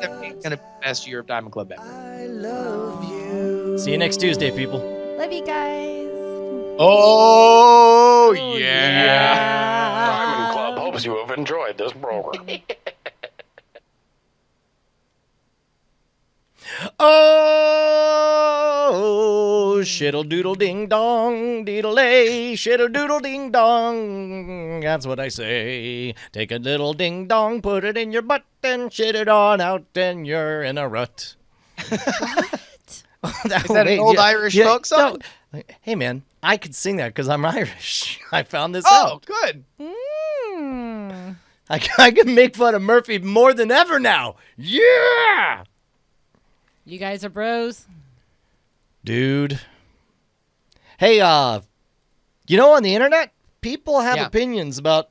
2017 is going to be the best year of Diamond Club ever. I love you. See you next Tuesday, people. Love you guys. Oh, yeah. Diamond Club hopes you have enjoyed this program. Oh, shiddle doodle ding dong, deedle day, shiddle doodle ding dong. That's what I say. Take a little ding dong, put it in your butt, and shit it on out, and you're in a rut. What? Is that an old Irish folk song? No. Hey, man, I could sing that because I'm Irish. I found this Oh, out. good. I can make fun of Murphy more than ever now. Yeah! You guys are bros. Dude. Hey, you know, on the internet, people have opinions about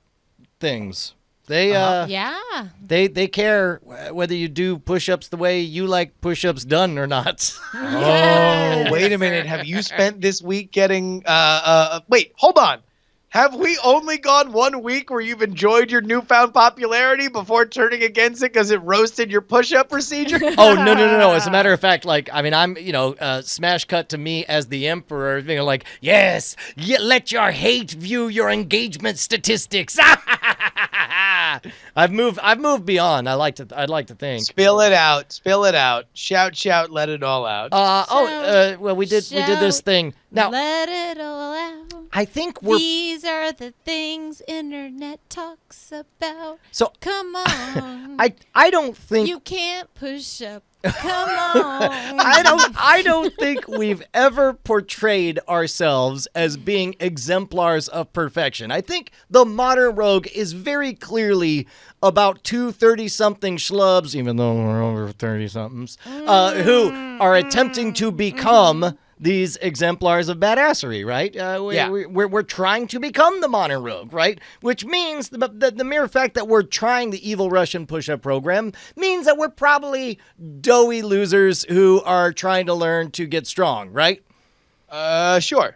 things. They Yeah. they care whether you do push-ups the way you like push-ups done or not. Oh, wait a minute. Have you spent this week getting wait, hold on. Have we only gone 1 week where you've enjoyed your newfound popularity before turning against it because it roasted your push-up procedure? Oh, no. As a matter of fact, like, I mean, I'm, smash cut to me as the emperor, being like, yes, let your hate view your engagement statistics. I've moved beyond. I'd like to think. Spill it out. Shout, let it all out. Well, we did this thing. Now, let it all out. I think These are the things internet talks about. So come on. I don't think You can't push up. Come on. I don't think we've ever portrayed ourselves as being exemplars of perfection. I think the modern rogue is very clearly about two 30-something schlubs, even though we're over 30-somethings, who are attempting to become these exemplars of badassery, right? We're trying to become the modern rogue, right? Which means the mere fact that we're trying the evil Russian push-up program means that we're probably doughy losers who are trying to learn to get strong, right? Sure.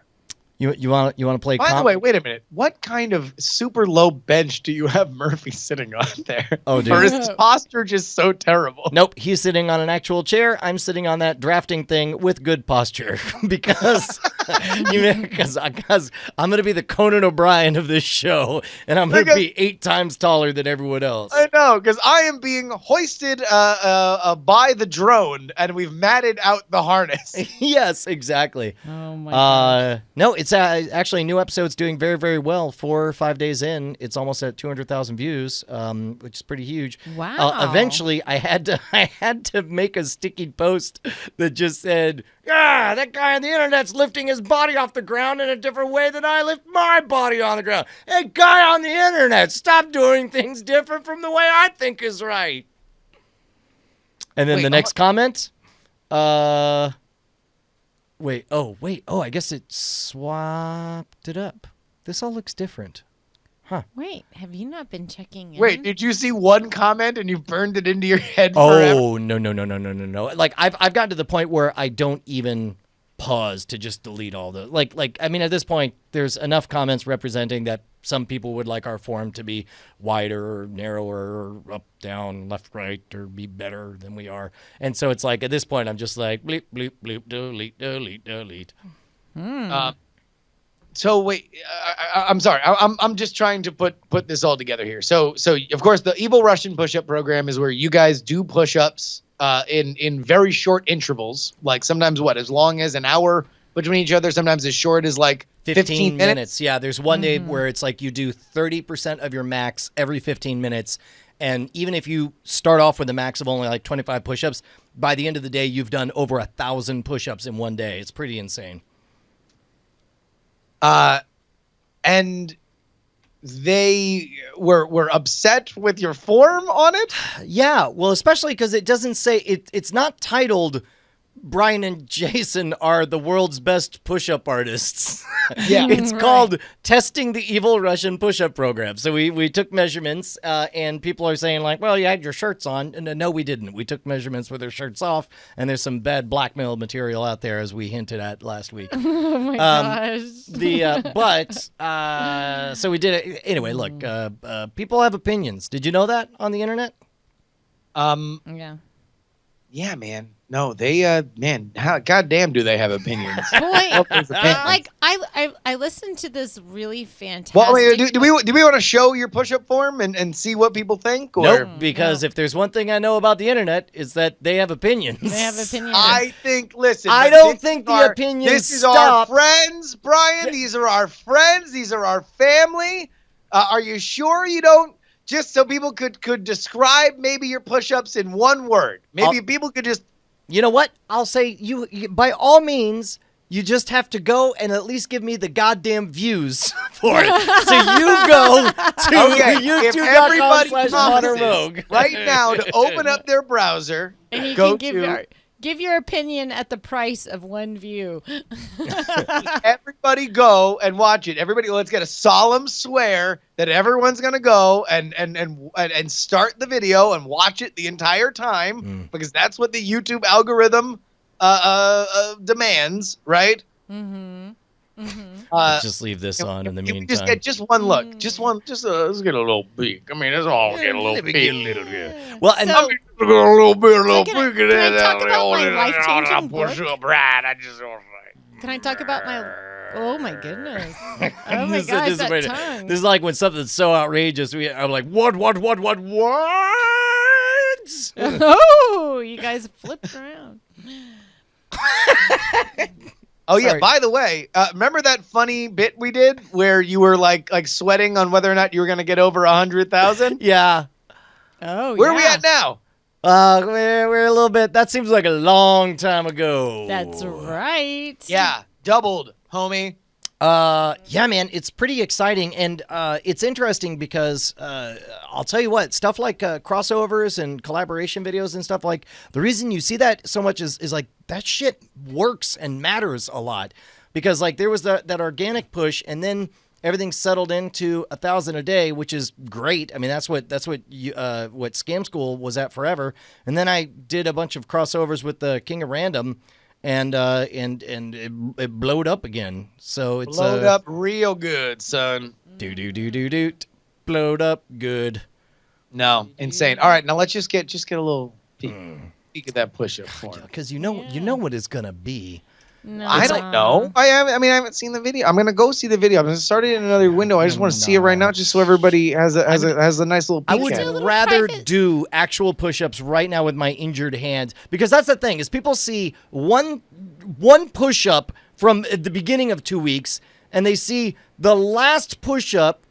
You want to play? By the way, wait a minute. What kind of super low bench do you have Murphy sitting on there? Oh, dude. Or is his posture just so terrible? Nope, he's sitting on an actual chair. I'm sitting on that drafting thing with good posture because I'm going to be the Conan O'Brien of this show, and I'm going to be 8 times taller than everyone else. I know, because I am being hoisted by the drone, and we've matted out the harness. Yes, exactly. Oh my gosh. No, it's actually a new episode's doing very, very well. 4 or 5 days in, it's almost at 200,000 views, which is pretty huge. Wow. Eventually, I had to make a sticky post that just said, that guy on the internet's lifting his body off the ground in a different way than I lift my body on the ground. Hey, guy on the internet, stop doing things different from the way I think is right. And then the next comment, Wait, I guess it swapped it up. This all looks different. Huh. Wait, have you not been checking in? Wait, did you see one comment and you burned it into your head forever? Oh, no. Like, I've gotten to the point where I don't even pause to just delete all the... Like, I mean, at this point, there's enough comments representing that some people would like our forum to be wider or narrower or up, down, left, right, or be better than we are. And so it's like, at this point, I'm just like, bleep, bleep, bleep, delete. So wait, I'm sorry. I'm just trying to put this all together here. So of course the evil Russian push-up program is where you guys do push-ups in very short intervals, like sometimes as long as an hour between each other, sometimes as short as like 15 minutes. Yeah, there's one day where it's like you do 30% of your max every 15 minutes. And even if you start off with a max of only like 25 push-ups, by the end of the day, you've done over 1,000 push-ups in one day. It's pretty insane. And they were upset with your form on it? Yeah, well, especially because it doesn't say, it's not titled Brian and Jason are the world's best push-up artists. Yeah. It's called Testing the Evil Russian Push-Up Program. So we took measurements, and people are saying like, well, you had your shirts on. And no, we didn't. We took measurements with our shirts off, and there's some bad blackmail material out there, as we hinted at last week. Oh my gosh. So we did it. Anyway, look, people have opinions. Did you know that on the internet? Yeah. Yeah, man. No, they man, how goddamn do they have opinions? Boy, Love those opinions. like I listened to this really fantastic. Well, I mean, do we want to show your push-up form and see what people think? Or Nope, because if there's one thing I know about the internet is that they have opinions. They have opinions. I think. Listen, I but don't this think is the our- opinions This is stop. our friends, Brian. These are our friends. These are our family. Are you sure you don't? Just so people could describe maybe your push-ups in one word. Maybe people could just. You know what? I'll say you by all means, you just have to go and at least give me the goddamn views for it. So you go to Okay, if everybody youtube.com/modernrogue right now to open up their browser, and you go can give your opinion at the price of one view. everybody go and watch it. Everybody, let's get a solemn swear that everyone's gonna go and start the video and watch it the entire time because that's what the YouTube algorithm demands, right? just leave this on in the If we meantime. just get just one look, let's get a little peek. I mean, that's all. Get a little peek. Well, and So- A little peek. Can I talk about my life-changing push book? up, Brad. I just want to say. Can I talk about my? Oh my goodness! Oh my This is gosh, that anticipated. tongue. This is like when something's so outrageous. I'm like, what? Oh, you guys flipped around. Oh yeah. Sorry. By the way, remember that funny bit we did where you were like sweating on whether or not you were gonna get over 100,000? Yeah. Oh, Where are yeah. we at now? We're a little bit. That seems like a long time ago. That's right. Yeah, doubled, homie. Yeah, man, it's pretty exciting, and it's interesting because I'll tell you what, stuff like crossovers and collaboration videos and stuff like the reason you see that so much is like that shit works and matters a lot because like there was that organic push, and then everything settled into 1,000 a day, which is great. I mean, that's what Scam School was at forever, and then I did a bunch of crossovers with the King of Random. And it blowed up again. So it's Blowed up real good, son. do blowed up good. No, insane. All right, now let's just get a little peek at that push-up form. Because you know what it's gonna be. No. I don't know. I haven't seen the video. I'm gonna go see the video. I'm gonna start it in another window. I just want to see it right now, just so everybody has a nice little I peek would at it. little rather private- do actual push-ups right now with my injured hands because that's the thing is people see one push-up from the beginning of 2 weeks and they see the last push-up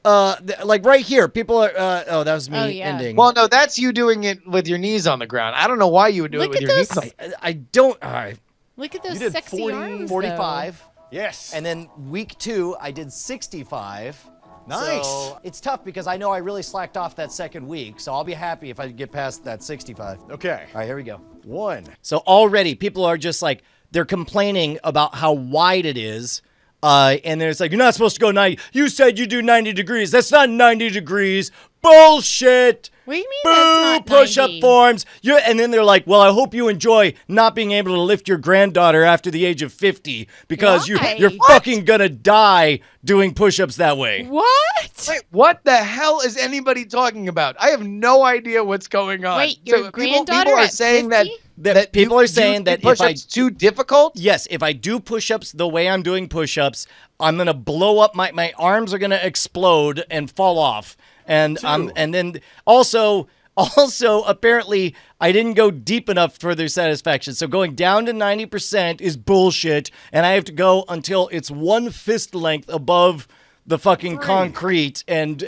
like right here. People are that was me Oh, yeah. ending. Well, no, that's you doing it with your knees on the ground. I don't know why you would do Look it with at your knees. those- On I don't. All right. Look at those You did sexy 40, arms. 45. Yes. And then week 2, I did 65. Nice. So it's tough because I know I really slacked off that second week. So I'll be happy if I get past that 65. Okay. All right, here we go. 1. So already people are just like, they're complaining about how wide it is. And then it's like, you're not supposed to go 90. You said you do 90 degrees. That's not 90 degrees. Bullshit. What do you mean Boo, that's not push-up 90? forms. And then they're like, well, I hope you enjoy not being able to lift your granddaughter after the age of 50 because Why? you're What? fucking gonna die doing push-ups that way. What? Wait, what the hell is anybody talking about? I have no idea what's going on. Wait, your granddaughter people are at saying 50? That people are saying that if I push-ups too difficult. yes, if I do push-ups the way I'm doing push-ups, I'm gonna blow up. My arms are gonna explode and fall off. And and then also apparently I didn't go deep enough for their satisfaction. So going down to 90% is bullshit, and I have to go until it's one fist length above the fucking concrete. And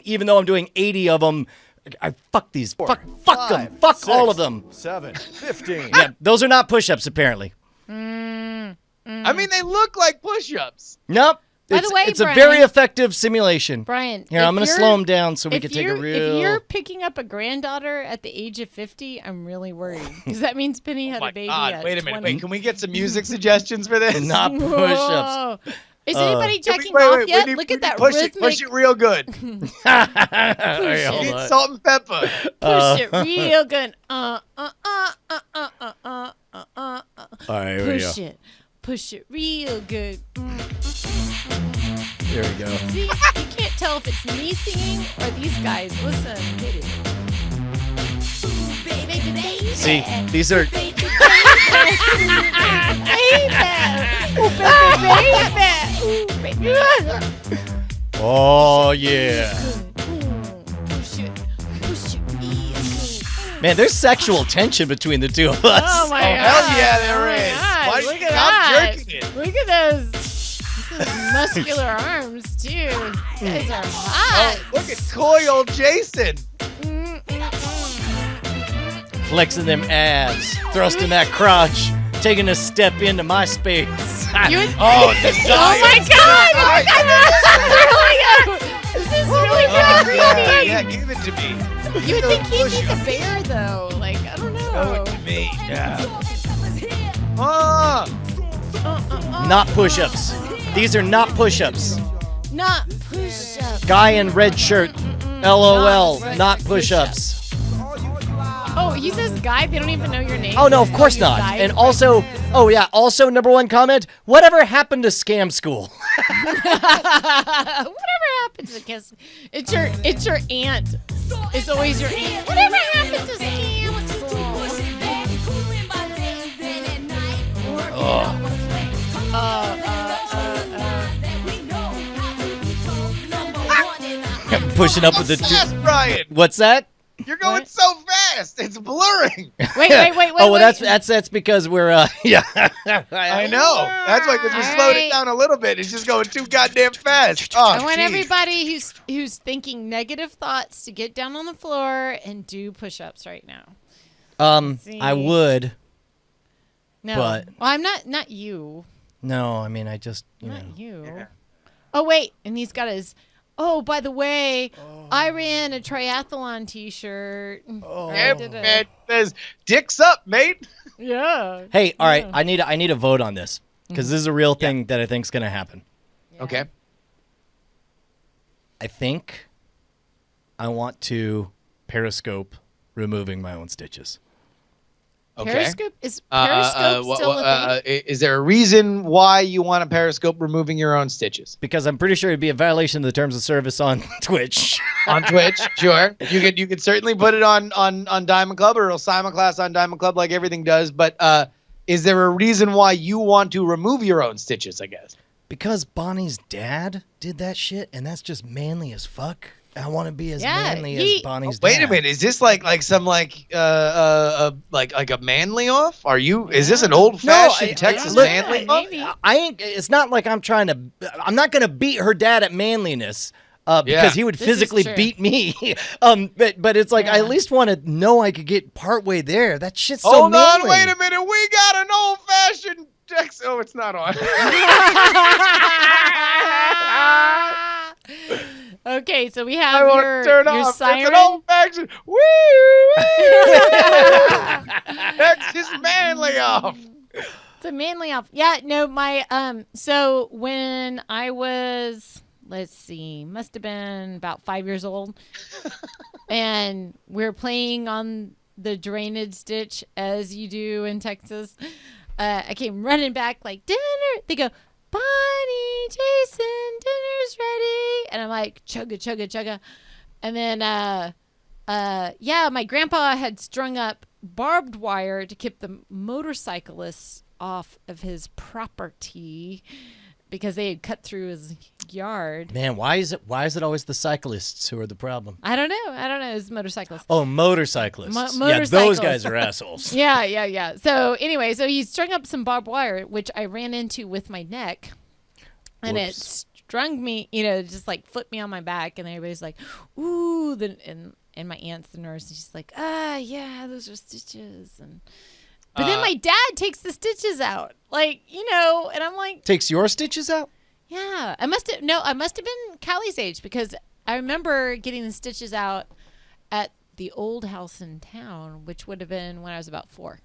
even though I'm doing 80 of them, I fuck these. Fuck them. 5, Fuck 6, all of them. 7, 15. Yeah, those are not push-ups apparently. I mean, they look like push-ups. Nope. By the way, it's a Brian- very effective simulation. Brian, Here, if I'm going to you're- slow them down so we if can take a you're- real... If you're picking up a granddaughter at the age of 50, I'm really worried because that means Penny had Oh my a baby God! at Wait a minute. 20. Wait, can we get some music suggestions for this? Not push-ups. Whoa. Is anybody Can we- checking wait, off wait, yet? we need- Look we at need that push rhythmic. It, push it real good. Hey, hold Need on. salt and pepper. Push it real good. All right, here we go. Push it. Push it real good. There we go. See, you can't tell if it's me singing or these guys. Listen. Hit it. Baby, baby, baby. See, these are. Oh yeah. Man, there's sexual tension between the two of us. Oh my god. Hell yeah, there is. God, Why look you at stop that. jerking it? Look at those muscular arms, too. You guys are hot. Oh, look at coy old Jason. Flexing them abs, thrusting that crotch, taking a step into my space. You would- Oh, desire. Oh my god! Oh my god, this is really Oh, creepy. yeah, give it to me. You would think he'd Push be up. the bear, though. Like, I don't Show know. it to me. Yeah. Ah. Not push-ups. These are not push-ups. Not push up. Guy in red shirt. LOL. Not Not push-ups. Oh, he says guy. They don't even know your name. Oh no, of course Your not. guy And is also, oh yeah, also number one comment. Whatever happened to scam school? Whatever happened to kiss? It's your aunt. It's always your aunt. Whatever happened to scam school? Pushing up with the. Fast, Brian. What's that? You're going What? so fast. It's blurring. Wait. Oh well, that's because we're yeah. I know. That's why, because we slowed it down a little bit. It's just going too goddamn fast. Oh, I want jeez. everybody who's thinking negative thoughts to get down on the floor and do push-ups right now. I would. No, But- well, I'm not you. No, I mean I just Not you. Oh wait, and he's got his. Oh, by the way, I ran a triathlon T-shirt. Oh, Yeah, man. Says, dicks up, mate. Yeah. Hey, all right, I need a vote on this because this is a real thing that I think's gonna happen. Okay. I think I want to Periscope removing my own stitches. Okay. Periscope is Periscope still a thing? Is there a reason why you want a Periscope removing your own stitches? Because I'm pretty sure it'd be a violation of the terms of service on Twitch. On Twitch, sure. You could certainly put it on Diamond Club, or it'll simulcast on Diamond Club like everything does. But is there a reason why you want to remove your own stitches, I guess? Because Bonnie's dad did that shit, and that's just manly as fuck. I want to be as Yeah, manly he- as Bonnie's Wait dad. a minute. Is this like some like a manly off? Are you? Is this an old fashioned I- Texas look, manly off? maybe. I ain't. It's not like I'm not gonna beat her dad at manliness. Because he would This is physically true. beat me. But it's like I Yeah. at least want to know I could get partway there. That shit's so Hold manly. on, wait a minute. We got an old fashioned Texas. Oh, it's not on. Okay, so we I have won't your turn off. It's siren. an old fashioned. Woo! Texas manly off. It's a manly off. Yeah, no, my so when I was, let's see, must have been about 5 years old, and we were playing on the drainage ditch as you do in Texas. I came running back like, dinner. They go, Bonnie, Jason, dinner's ready, and I'm like, chugga chugga chugga, and then yeah, my grandpa had strung up barbed wire to keep the motorcyclists off of his property because they had cut through his yard. Man, why is it always the cyclists who are the problem? I don't know. It's motorcyclists. Oh, motorcyclists. Yeah, those motorcycles. guys are assholes. Yeah. So anyway, so he strung up some barbed wire, which I ran into with my neck, and it Whoops. strung me, just like flipped me on my back, and everybody's like, ooh, and my aunt's the nurse, and she's like, yeah, those are stitches, but then my dad takes the stitches out, like, and I'm like, Takes your stitches out? yeah, I must have been Callie's age, because I remember getting the stitches out at the old house in town, which would have been when I was about 4.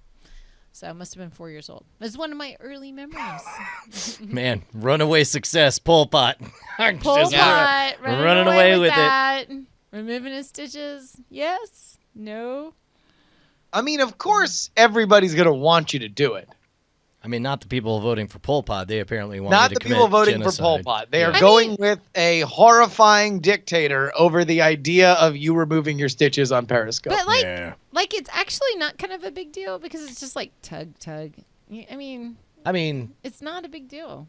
So I must have been 4 years old. It's one of my early memories. Man, runaway success, Pol Pot. Pol Just Pot, running away with it. that. Removing his stitches. Yes. No. I mean, of course, everybody's gonna want you to do it. I mean, not the people voting for Pol Pot. They apparently want Not me the to people commit voting genocide. for Pol Pot. They are Yeah. going with a horrifying dictator over the idea of you removing your stitches on Periscope. But like, Yeah. like it's actually not kind of a big deal because it's just like tug. I mean, It's not a big deal.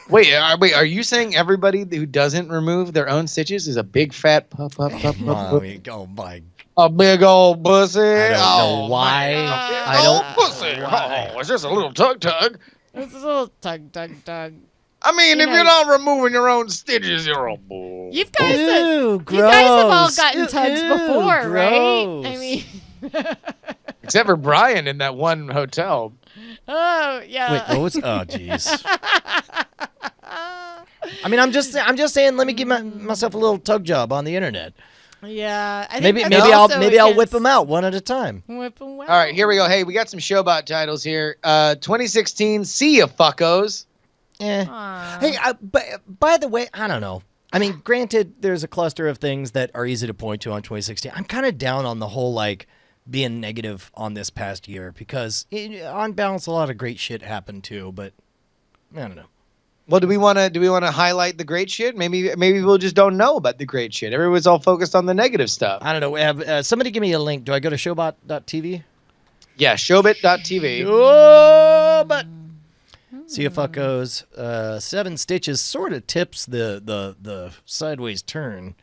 Wait, are you saying everybody who doesn't remove their own stitches is a big fat Mommy, oh my! a big old pussy? I don't know Oh, why. man, a big I don't. old pussy. Why? Oh, it's just a little tug. It's a little tug. I mean, You if know- you're not removing your own stitches, you're a bull. You guys, Ew, you guys have all gross. gotten Ew, tugs ew, before, right? gross. I mean, Except for Brian in that one hotel. oh yeah. Wait, what was? Oh, jeez. I mean, I'm just saying. Let me give myself a little tug job on the internet. Yeah, I think Maybe that's also I'll whip against- them out one at a time. Whip them out. All right, here we go. Hey, we got some Showbot titles here. 2016, See Ya Fuckos. Aw. Hey, by the way, I don't know. I mean, granted, there's a cluster of things that are easy to point to on 2016. I'm kind of down on the whole, like, being negative on this past year because, on balance, a lot of great shit happened too. But I don't know. Well, do we want to highlight the great shit? Maybe people just don't know about the great shit. Everyone's all focused on the negative stuff. I don't know. Somebody give me a link. Do I go to showbot.tv? Yeah, showbit.tv. Oh, but see if fuckos. 7 Stitches sort of tips the sideways turn.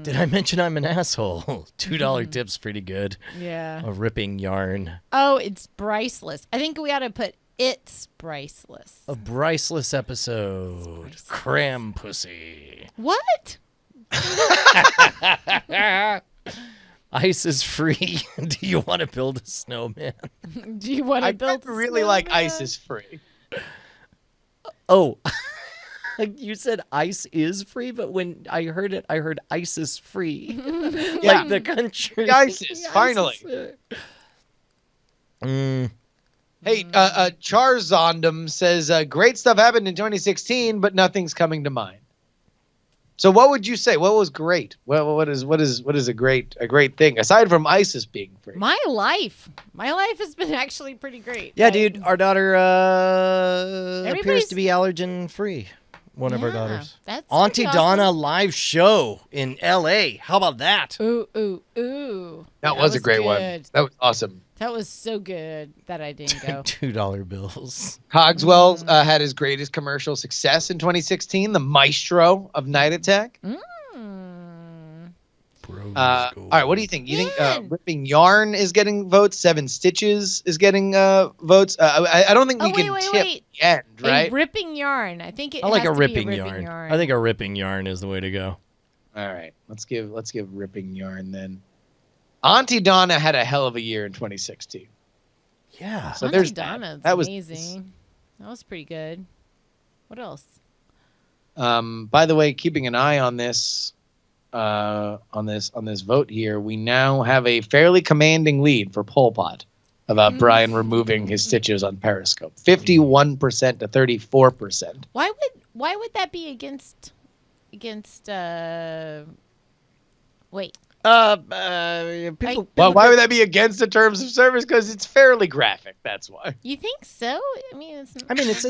Did I mention I'm an asshole? $2 tips pretty good. Yeah. A ripping yarn. Oh, it's priceless. I think we ought to put it's priceless. A Bryceless episode. Cram pussy. What? Ice is free. Do you want to build a snowman? Do you want I to build? really like Ice is Free. Oh, you said ice is free, but when I heard it, I heard ice is free. Yeah. Like the country. The ISIS, finally. Hey, Charzondom says, great stuff happened in 2016, but nothing's coming to mind. So what would you say? What was great? What is a great thing aside from ISIS being free? My life has been actually pretty great. Yeah, Like, dude, our daughter appears Everybody's- to be allergen free. One of our yeah, daughters. That's Auntie pretty Donna awesome. live show in L.A. How about that? Ooh. That was a great one. good. That was awesome. That was so good that I didn't go. $2 bills. Cogswell had his greatest commercial success in 2016, the maestro of Night Attack. All right, what do you think? You think Man. Ripping Yarn is getting votes? 7 Stitches is getting votes? I don't think we Oh, can wait. tip the end, right? A ripping yarn. I think it I like has a to be ripping yarn. I think a ripping yarn is the way to go. All right, let's give Ripping Yarn then. Auntie Donna had a hell of a year in 2016. Yeah. So Auntie there's Donna's that was amazing. That was pretty good. What else? By the way, keeping an eye on this vote here, we now have a fairly commanding lead for Pol Pot about Brian removing his stitches on Periscope. 51% to 34%. Why would that be against wait. People, Well, why would that be against the terms of service? Because it's fairly graphic. That's why. You think so? I mean, it's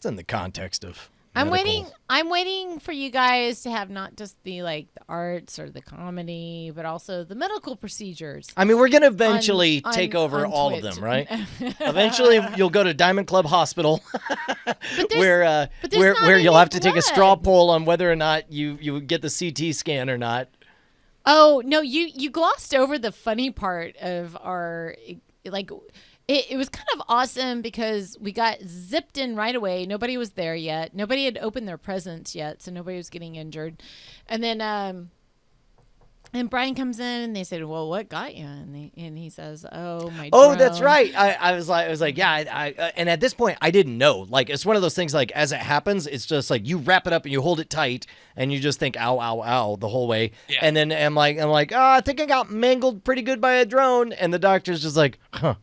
in the context of. I'm medical. waiting for you guys to have not just the arts or the comedy, but also the medical procedures. I mean, we're gonna eventually on- take over on all of Twitch. them, right? Eventually, you'll go to Diamond Club Hospital, where but there's not where you'll any have to take a blood. straw poll on whether or not you get the CT scan or not. Oh no, you glossed over the funny part of our It was kind of awesome because we got zipped in right away. Nobody was there yet. Nobody had opened their presents yet, so nobody was getting injured. And then and Brian comes in and they said, "Well, what got you?" And he says, "Oh, my Oh, drone." that's right. I was like, yeah. I and at this point, I didn't know. Like, it's one of those things. Like, as it happens, it's just like you wrap it up and you hold it tight, and you just think, "Ow, ow, ow," the whole way. Yeah. And then I'm like, oh, I think I got mangled pretty good by a drone. And the doctor's just like, huh.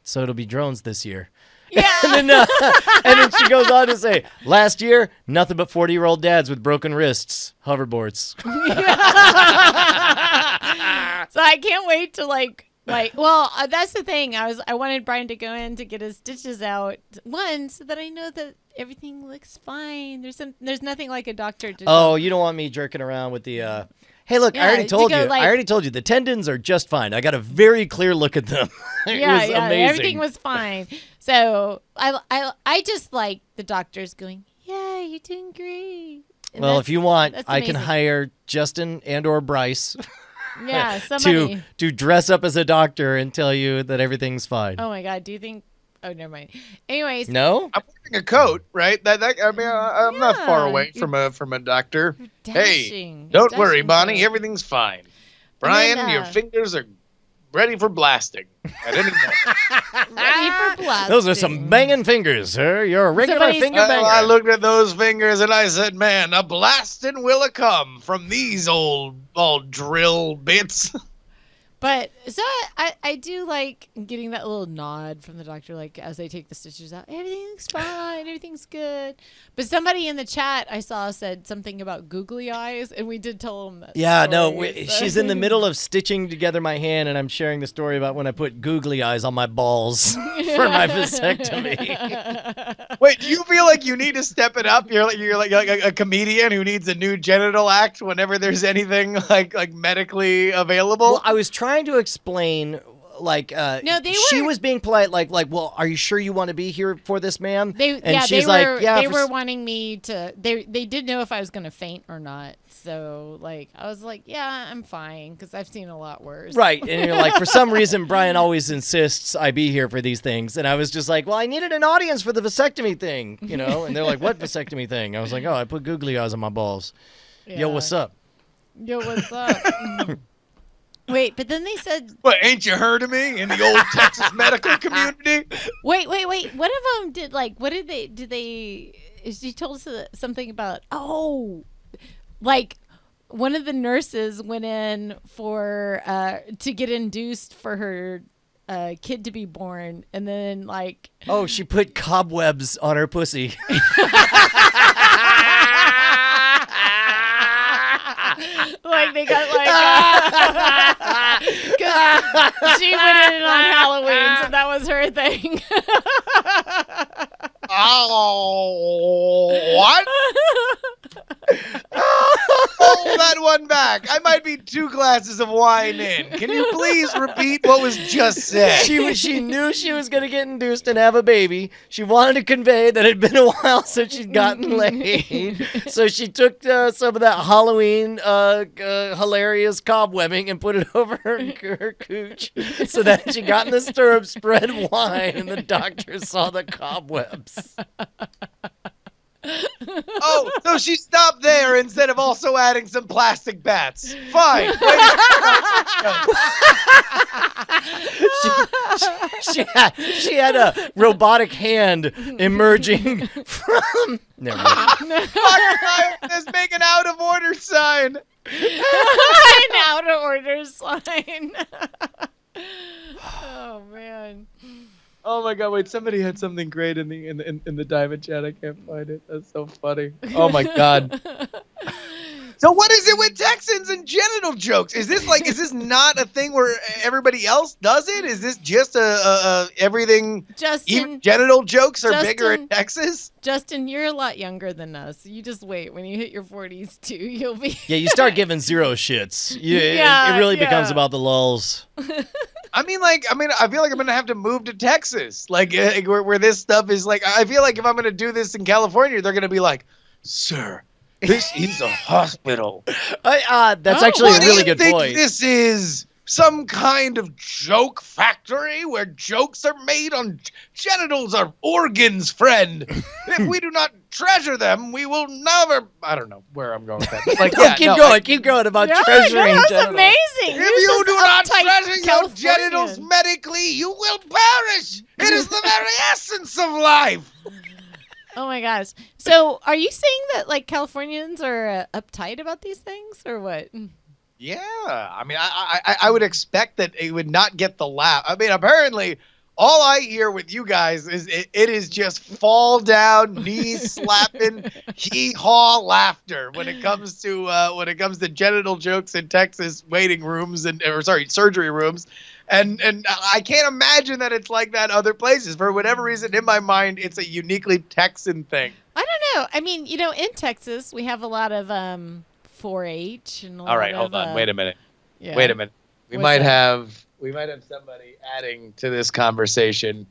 So it'll be drones this year. Yeah. And then she goes on to say, last year, nothing but 40-year-old dads with broken wrists, hoverboards. So I can't wait to Like, well, that's the thing. I wanted Brian to go in to get his stitches out, one, so that I know that everything looks fine. There's nothing like a doctor to Oh, you don't want me jerking around with the. Hey, look, Yeah, I already to told go, you. like- I already told you the tendons are just fine. I got a very clear look at them. It yeah, was yeah, amazing. everything was fine. So I just like the doctors going, yeah, you're doing great. And Well, if you want, that's I can amazing. hire Justin and/or Bryce Yeah, somebody. to dress up as a doctor and tell you that everything's fine. Oh my God, do you think? Oh, never mind. Anyways, No? I'm wearing a coat, right? I mean, I'm not far Yeah, away from a doctor. dashing. Don't worry, Dashing Bonnie. kid. Everything's fine. Brian, then, your fingers are ready for blasting at any moment. Ready for blasting. Those are some banging fingers, sir. You're a regular Somebody's- finger banger. I looked at those fingers and I said, "Man, a blasting will a come from these old drill bits." But so I do like getting that little nod from the doctor, like as they take the stitches out. Everything's fine. Everything's good. But somebody in the chat I saw said something about googly eyes, and we did tell them that. Yeah, no, story, so- she's in the middle of stitching together my hand, and I'm sharing the story about when I put googly eyes on my balls for my vasectomy. Wait, do you feel like you need to step it up? You're like a comedian who needs a new genital act whenever there's anything like medically available. Well, I was trying to explain, like, No, they she were- was being polite, like, well, are you sure you want to be here for this, ma'am? They she's were like, yeah, they for were s- wanting me to. They did know if I was gonna faint or not. So like I was like, yeah, I'm fine because I've seen a lot worse. Right, and you're like, for some reason, Brian always insists I be here for these things, and I was just like, well, I needed an audience for the vasectomy thing, you know, and they're like, what vasectomy thing? I was like, oh, I put googly eyes on my balls. Yo, what's up? Yo, what's up? Wait, but then they said, What, ain't you heard of me in the old Texas medical community? wait. One of them did like, what did they? She told us something about like one of the nurses went in for to get induced for her kid to be born, and then like Oh, she put cobwebs on her pussy. like they got like because she went in on Halloween, so that was her thing. Oh, what? Hold that one back. I might be 2 glasses of wine in. Can you please repeat what was just said? She knew she was going to get induced and have a baby. She wanted to convey that it had been a while since she'd gotten laid. So she took some of that Halloween hilarious cobwebbing and put it over her cooch so that she got in the stirrup, spread wine, and the doctor saw the cobwebs. Oh, so she stopped there instead of also adding some plastic bats. Fine. She had a robotic hand emerging from. Never mind. Let's make an out of order sign. An out of order sign. Oh man. Oh my God! Wait, somebody had something great in the diamond chat. I can't find it. That's so funny. Oh my God. So what is it with Texans and genital jokes? Is this not a thing where everybody else does it? Is this just a everything? Justin, Even genital jokes are bigger in Justin- Texas. Justin, you're a lot younger than us. You just wait. When you hit your 40s too, you'll be. Yeah, you start giving zero shits. Yeah, it really becomes yeah. about the lulls. I feel like I'm gonna have to move to Texas, like where this stuff is. Like, I feel like if I'm gonna do this in California, they're gonna be like, "Sir, this is a hospital. That's actually What a really do you good think point. this is? Some kind of joke factory where jokes are made on genitals are organs, friend. If we do not treasure them, we will never. I don't know where I'm going with that. But like, No, keep going about Yeah, treasuring no, that's genitals. If amazing. Who's you this do not uptight treasure your Californian? genitals medically, you will perish. It is the very essence of life. Oh my gosh. So, are you saying that like Californians are uptight about these things, or what? Yeah, I mean, I would expect that it would not get the laugh. I mean, apparently, all I hear with you guys is it is just fall down, knees slapping, hee haw laughter when it comes to genital jokes in Texas waiting rooms surgery rooms. And I can't imagine that it's like that other places. For whatever reason, in my mind, it's a uniquely Texan thing. I don't know. I mean, in Texas, we have a lot of 4-H and All right, hold on. Wait a minute. Yeah. Wait a minute. We What's might that? have somebody adding to this conversation.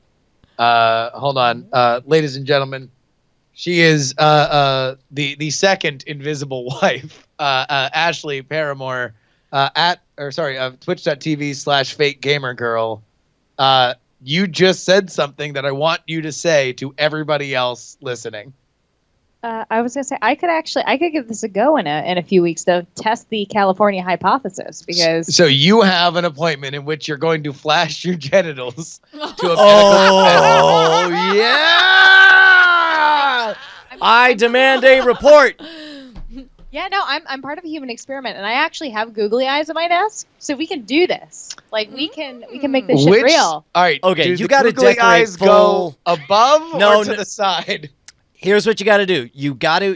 Hold on, ladies and gentlemen. She is the second invisible wife, Ashley Paramore, Twitch.tv/fake gamer girl. You just said something that I want you to say to everybody else listening. I was gonna say I could give this a go in a few weeks to test the California hypothesis because So you have an appointment in which you're going to flash your genitals to a medical Oh, yeah! I demand a report. yeah, no, I'm part of a human experiment and I actually have googly eyes at my desk, so we can do this. Like we can make this shit Which, real. all right. Okay, do you the gotta googly decorate eyes full- go above No, or to no. the side? Here's what you got to do. You got to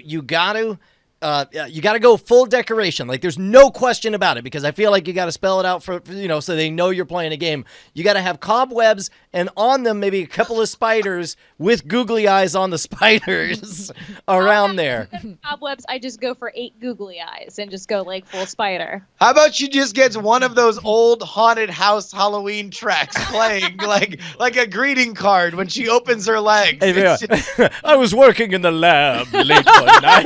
go full decoration. Like there's no question about it because I feel like you got to spell it out for so they know you're playing a game. You got to have cobwebs and on them maybe a couple of spiders with googly eyes on the spiders around there. Cobwebs, I just go for 8 googly eyes and just go like full spider. How about she just gets one of those old haunted house Halloween tracks playing like a greeting card when she opens her legs? Hey, It's yeah. just- I was working in the lab late one night.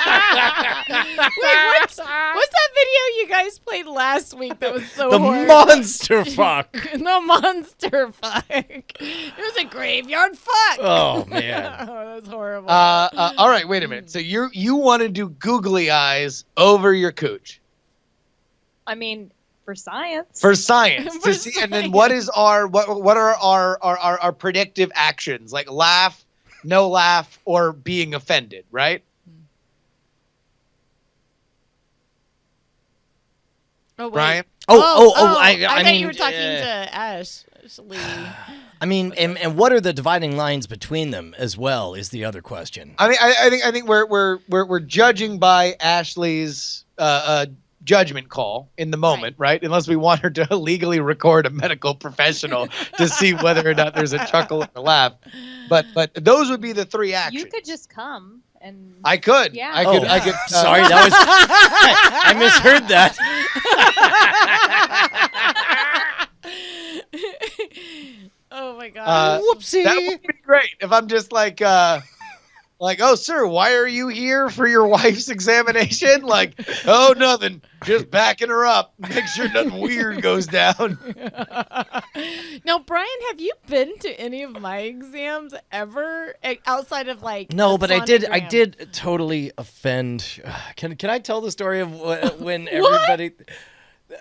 Wait, what's that video you guys played last week that was so The horrible? monster fuck. The monster fuck. It was a graveyard fuck. Oh man. Oh, that's horrible. all right, wait a minute. So you want to do googly eyes over your cooch I mean, for science. for science For to see, and then what are our predictive actions, like laugh, no laugh, or being offended, right? oh, wait. Brian? I thought mean, you were talking to Ashley. I mean, and what are the dividing lines between them as well is the other question. I mean, I think we're judging by Ashley's judgment call in the moment, right? Unless we want her to legally record a medical professional to see whether or not there's a chuckle or a laugh. But those would be the 3 actions. You could just come and I could. Yeah. I could. Sorry, that was I misheard that. Oh my god. Whoopsie. That would be great if I'm just like, oh, sir, why are you here for your wife's examination? Like, oh, nothing. Just backing her up. Make sure nothing weird goes down. Now, Brian, have you been to any of my exams ever outside of like? No, the but I did sonogram? totally offend. Can I tell the story of when everybody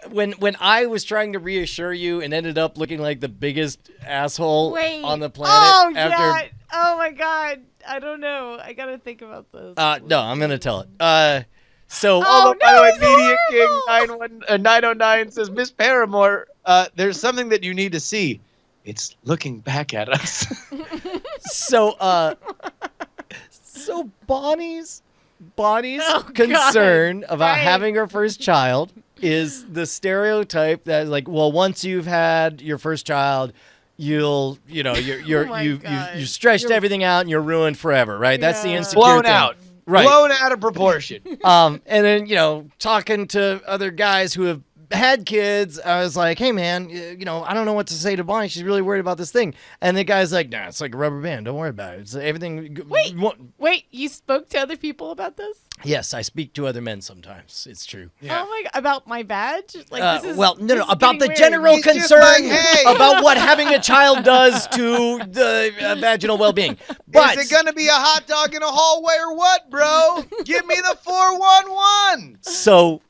when I was trying to reassure you and ended up looking like the biggest asshole Wait. on the planet Oh after yeah. Oh my god. I don't know. I gotta think about this. no, I'm going to tell it. So Oh, By the way, it's Media horrible. King 909 says, Miss Paramore, there's something that you need to see. It's looking back at us. So Bonnie's Oh, concern God. about Right. having her first child is the stereotype that like, well, once you've had your first child, you're Oh my you God. stretched You're- everything out and you're ruined forever, right? That's the Yeah. insecure Blown thing. out. Right. Blown out of proportion. And then, talking to other guys who have had kids, I was like, hey, man, I don't know what to say to Bonnie. She's really worried about this thing. And the guy's like, nah, it's like a rubber band. Don't worry about it. It's everything. Wait. Wait, you spoke to other people about this? Yes, I speak to other men sometimes. It's true. Yeah. Oh my god, about my badge? Like this is No, this is about the getting weird. general He's just concern like, hey. about what having a child does to the vaginal well-being. But Is it going to be a hot dog in a hallway or what, bro? Give me the 411. so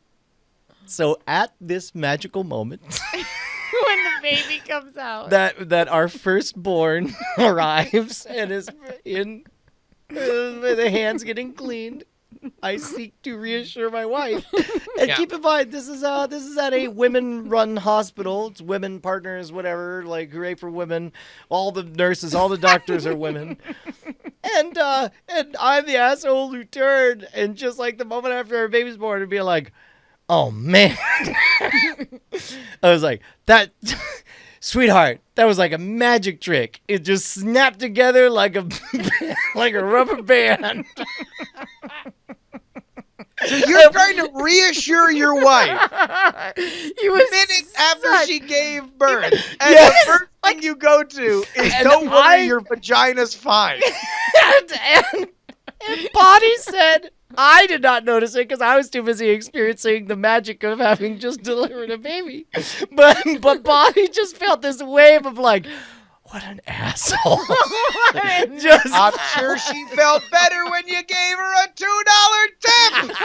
at this magical moment when the baby comes out. that our firstborn arrives and is in with the hands getting cleaned, I seek to reassure my wife. And keep in mind, this is at a women-run hospital. It's women partners, whatever. Like, hooray for women! All the nurses, all the doctors are women. And I'm the asshole who turned, and just like the moment after her baby's born, and be like, "Oh man!" I was like, "That." Sweetheart, that was like a magic trick. It just snapped together like a rubber band. So you're trying to reassure your wife minutes after she gave birth, and the first thing you go to is don't worry, your vagina's fine. and Bonnie said, I did not notice it because I was too busy experiencing the magic of having just delivered a baby. But Bonnie just felt this wave of like, what an asshole. I'm sure she felt better when you gave her a $2 tip.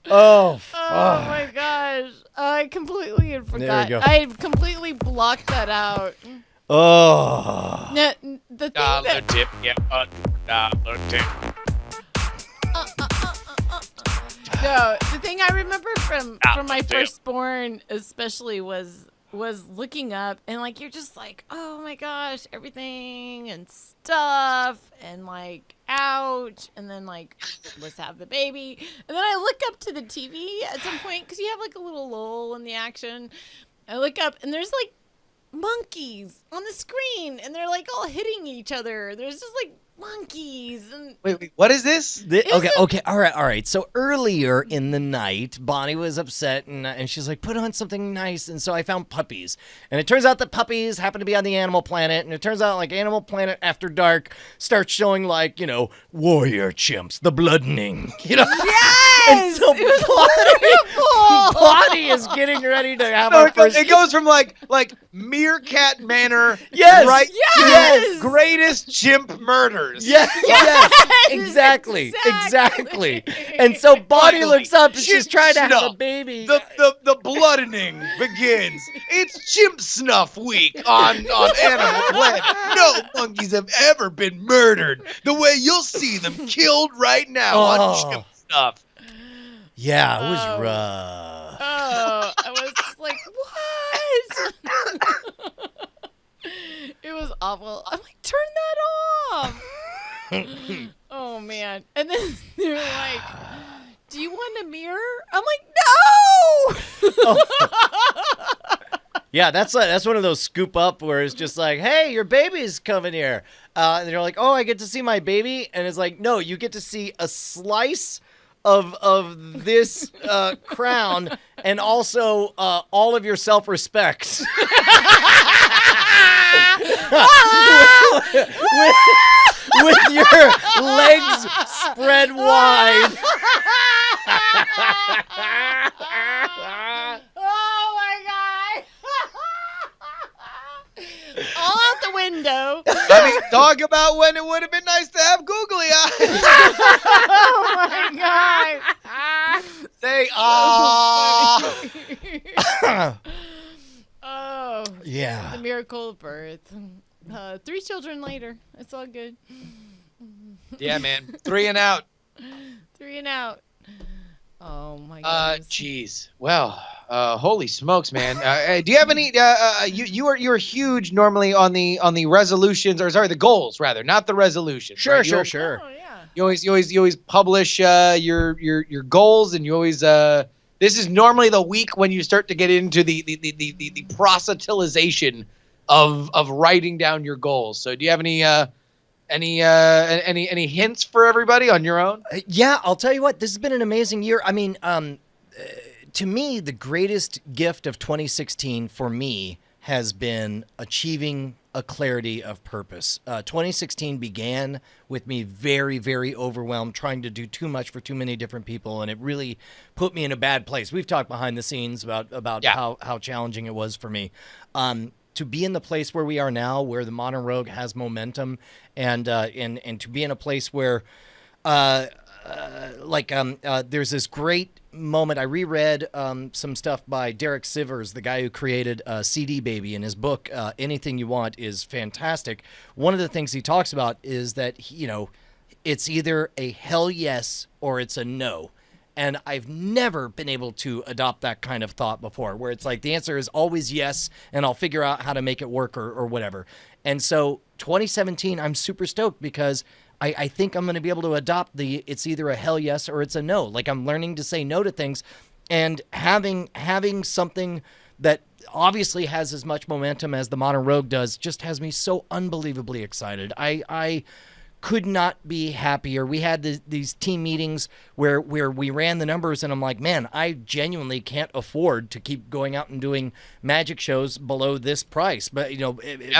Oh, oh my gosh. I completely had forgot. go. I had completely blocked that out. oh. No, the thing $1 that, tip, yeah, $1 tip. no, the thing I remember from my firstborn especially was looking up and like you're just like, oh my gosh, everything and stuff and like ouch, and then like let's have the baby, and then I look up to the TV at some point because you have like a little lull in the action. I look up and there's like monkeys on the screen and they're like all hitting each other. There's just like monkeys and Wait, what is this? Okay, all right. So earlier in the night, Bonnie was upset and she's like, put on something nice. And so I found puppies. And it turns out that puppies happen to be on the Animal Planet. And it turns out like Animal Planet After Dark starts showing like, warrior chimps, the bloodening. yes! And so Bonnie is getting ready to have our first. It goes from like Meerkat Manor, Yes, right? yes! To greatest chimp murders. Yes, exactly. And so Bonnie Finally, looks up and she's chimp trying to have a snuff. baby. The bloodening begins. It's Chimp Snuff Week on Animal Planet. No monkeys have ever been murdered the way you'll see them killed right now on Chimp Snuff. Yeah, it was rough. Oh, I was just like, what? It was awful. I'm like, turn that off. Oh, man. And then they're like, do you want a mirror? I'm like, no! Yeah, that's one of those scoop up where it's just like, hey, your baby's coming here. And they're like, oh, I get to see my baby? And it's like, no, you get to see a slice of this crown and also all of your self-respect. with your legs spread wide. Oh my god! All out the window. I mean, talk about when it would have been nice to have googly eyes. Oh my god! Say, Oh. Yeah. The miracle of birth. 3 children later. It's all good. Yeah, man. 3 and out. 3 and out. Oh my god. Jeez. Well, holy smokes, man. Do you have any? You're huge normally on the resolutions, or sorry, the goals rather, not the resolutions. Sure. Oh yeah. You always publish your goals, and you always this is normally the week when you start to get into the proselytization of writing down your goals. So do you have any hints for everybody on your own? Yeah, I'll tell you what, this has been an amazing year. I mean, to me, the greatest gift of 2016 for me has been achieving a clarity of purpose. 2016 began with me very, very overwhelmed, trying to do too much for too many different people, and it really put me in a bad place. We've talked behind the scenes about how challenging it was for me. To be in the place where we are now, where the Modern Rogue has momentum, and to be in a place where there's this great moment, I reread some stuff by Derek Sivers, the guy who created CD Baby, and his book, Anything You Want, is fantastic. One of the things he talks about is that, it's either a hell yes or it's a no. And I've never been able to adopt that kind of thought before, where it's like the answer is always yes, and I'll figure out how to make it work or whatever. And so 2017, I'm super stoked because I think I'm going to be able to adopt it's either a hell yes or it's a no. Like, I'm learning to say no to things, and having something that obviously has as much momentum as the Modern Rogue does just has me so unbelievably excited. I could not be happier. We had these team meetings where we ran the numbers, and I'm like, man, I genuinely can't afford to keep going out and doing magic shows below this price. But,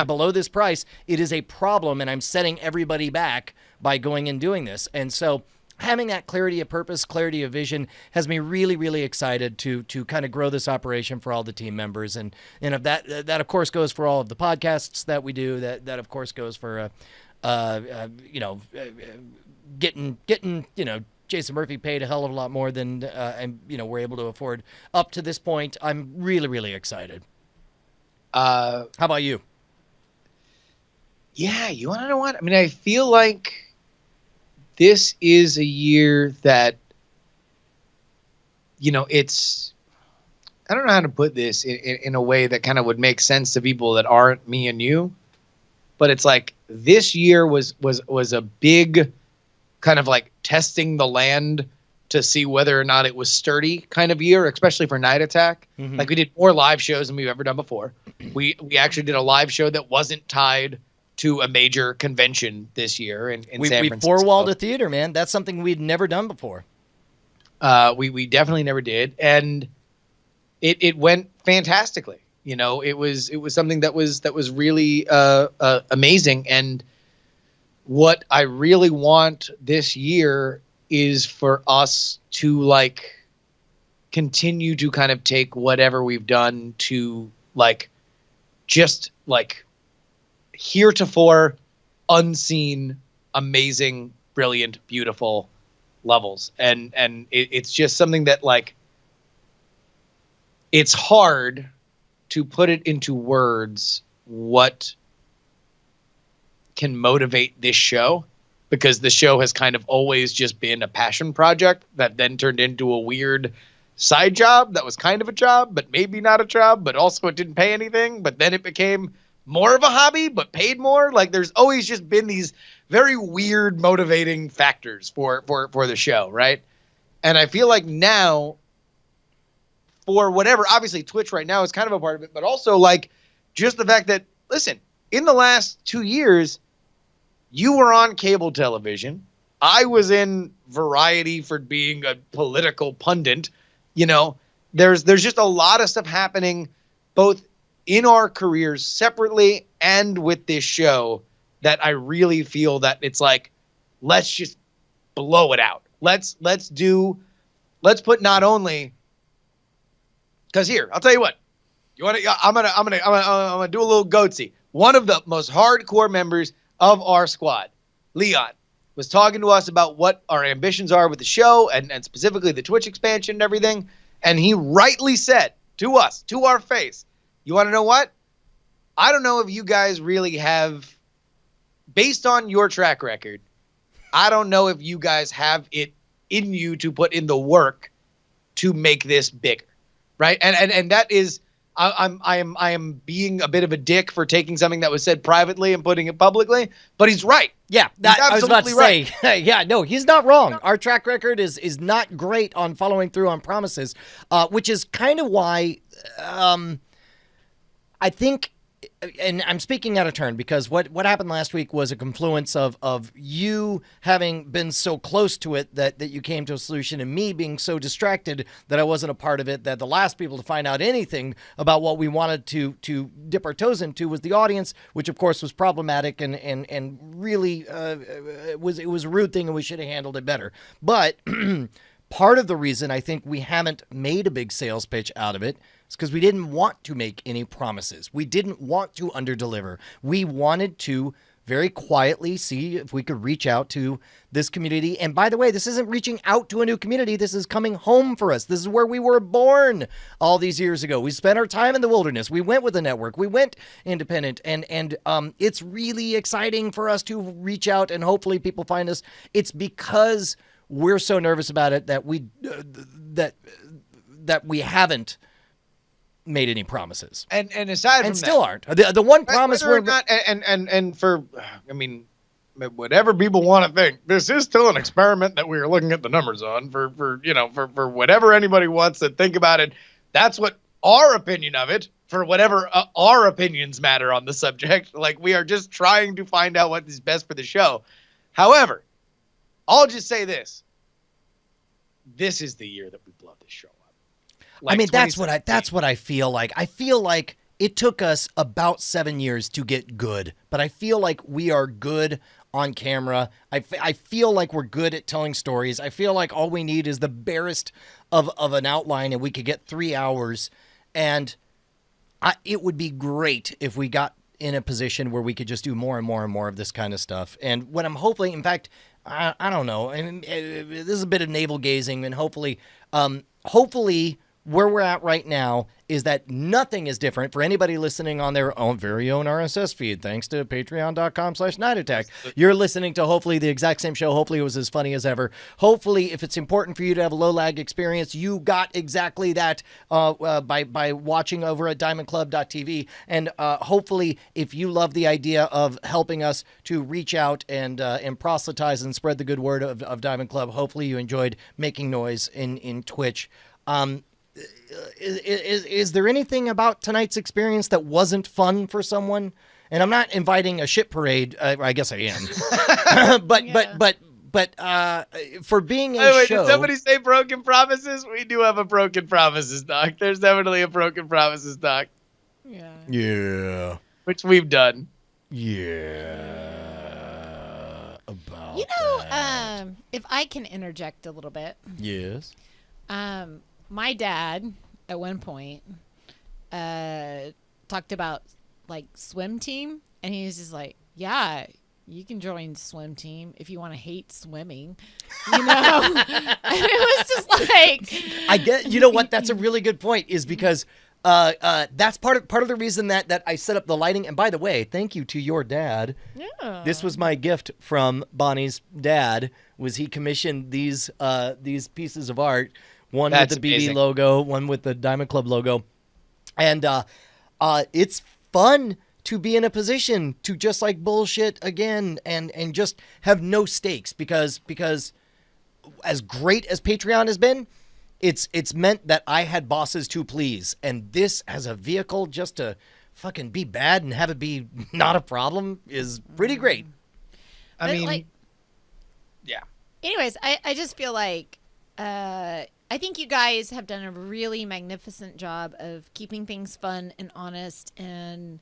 below this price, it is a problem, and I'm setting everybody back by going and doing this. And so having that clarity of purpose, clarity of vision has me really, really excited to kind of grow this operation for all the team members. And if that of course goes for all of the podcasts that we do, that of course goes for getting Jason Murphy paid a hell of a lot more than we're able to afford up to this point. I'm really, really excited. How about you? Yeah, you want to know what? I mean, I feel like this is a year that, it's, I don't know how to put this in a way that kind of would make sense to people that aren't me and you. But it's like this year was a big kind of like testing the land to see whether or not it was sturdy kind of year, especially for Night Attack. Mm-hmm. Like, we did more live shows than we've ever done before. We actually did a live show that wasn't tied to a major convention this year in San Francisco. We four-walled a theater, man. That's something we'd never done before. We definitely never did. And it went fantastically. It was something that was really amazing. And what I really want this year is for us to continue to kind of take whatever we've done to just heretofore unseen, amazing, brilliant, beautiful levels. And it's just something that it's hard to put it into words what can motivate this show, because the show has kind of always just been a passion project that then turned into a weird side job that was kind of a job, but maybe not a job, but also it didn't pay anything. But then it became more of a hobby, but paid more. There's always just been these very weird motivating factors for the show, right? And I feel like now, for whatever, obviously Twitch right now is kind of a part of it, but also just the fact that, listen, in the last 2 years, you were on cable television. I was in Variety for being a political pundit. There's just a lot of stuff happening both in our careers separately and with this show that I really feel that it's let's just blow it out. Let's put not only, because here, I'll tell you what, I'm gonna do a little goatsy. One of the most hardcore members of our squad, Leon, was talking to us about what our ambitions are with the show and specifically the Twitch expansion and everything. And he rightly said to us, to our face, you want to know what? I don't know if you guys really have, based on your track record, I don't know if you guys have it in you to put in the work to make this bigger. Right. And that is, I am being a bit of a dick for taking something that was said privately and putting it publicly, but he's right. Yeah, I was about to say, yeah, no, he's not wrong. Our track record is not great on following through on promises, which is kind of why I think, and I'm speaking out of turn, because what happened last week was a confluence of you having been so close to it that you came to a solution, and me being so distracted that I wasn't a part of it, that the last people to find out anything about what we wanted to dip our toes into was the audience, which of course was problematic and really it was a rude thing, and we should have handled it better. But part of the reason I think we haven't made a big sales pitch out of it is because we didn't want to make any promises. We didn't want to underdeliver. We wanted to very quietly see if we could reach out to this community. And by the way, this isn't reaching out to a new community. This is coming home for us. This is where we were born all these years ago. We spent our time in the wilderness. We went with a network. We went independent. And it's really exciting for us to reach out and hopefully people find us. It's because we're so nervous about it that we haven't made any promises, and aside from and still that, aren't. The one promise whether or we're not, and for, I mean, whatever people want to think, this is still an experiment that we are looking at the numbers on. For whatever anybody wants to think about it, that's what our opinion of it. For whatever our opinions matter on the subject, like we are just trying to find out what is best for the show. However, I'll just say this: this is the year that we blow this show up. I mean, that's what I feel like. I feel like it took us about 7 years to get good, but I feel like we are good on camera. I feel like we're good at telling stories. I feel like all we need is the barest of an outline, and we could get 3 hours. And it would be great if we got in a position where we could just do more and more and more of this kind of stuff. And what I'm hoping, in fact, I don't know. I mean, this is a bit of navel gazing, and hopefully, where we're at right now is that nothing is different for anybody listening on their own very own RSS feed, thanks to patreon.com/Night Attack. You're listening to hopefully the exact same show. Hopefully it was as funny as ever. Hopefully, if it's important for you to have a low lag experience, you got exactly that by watching over at diamondclub.tv. And hopefully, if you love the idea of helping us to reach out and proselytize and spread the good word of Diamond Club, hopefully you enjoyed making noise in Twitch. Is there anything about tonight's experience that wasn't fun for someone? And I'm not inviting a shit parade. I guess I am. but for being a show. Did somebody say broken promises? We do have a broken promises, Doc. There's definitely a broken promises, Doc. Yeah. Yeah. Which we've done. Yeah. About if I can interject a little bit. Yes. My dad, at one point, talked about, like, swim team. And he was just like, yeah, you can join swim team if you want to hate swimming. You know? And it was just like... I get... You know what? That's a really good point, is because that's part of the reason that I set up the lighting. And by the way, thank you to your dad. Yeah. This was my gift from Bonnie's dad, was he commissioned these pieces of art. One That's with the BB amazing. logo, one with the Diamond Club logo. And it's fun to be in a position to just like bullshit again and just have no stakes because as great as Patreon has been, it's meant that I had bosses to please. And this as a vehicle just to fucking be bad and have it be not a problem is pretty great. I mean, like, yeah. anyways, I just feel like I think you guys have done a really magnificent job of keeping things fun and honest and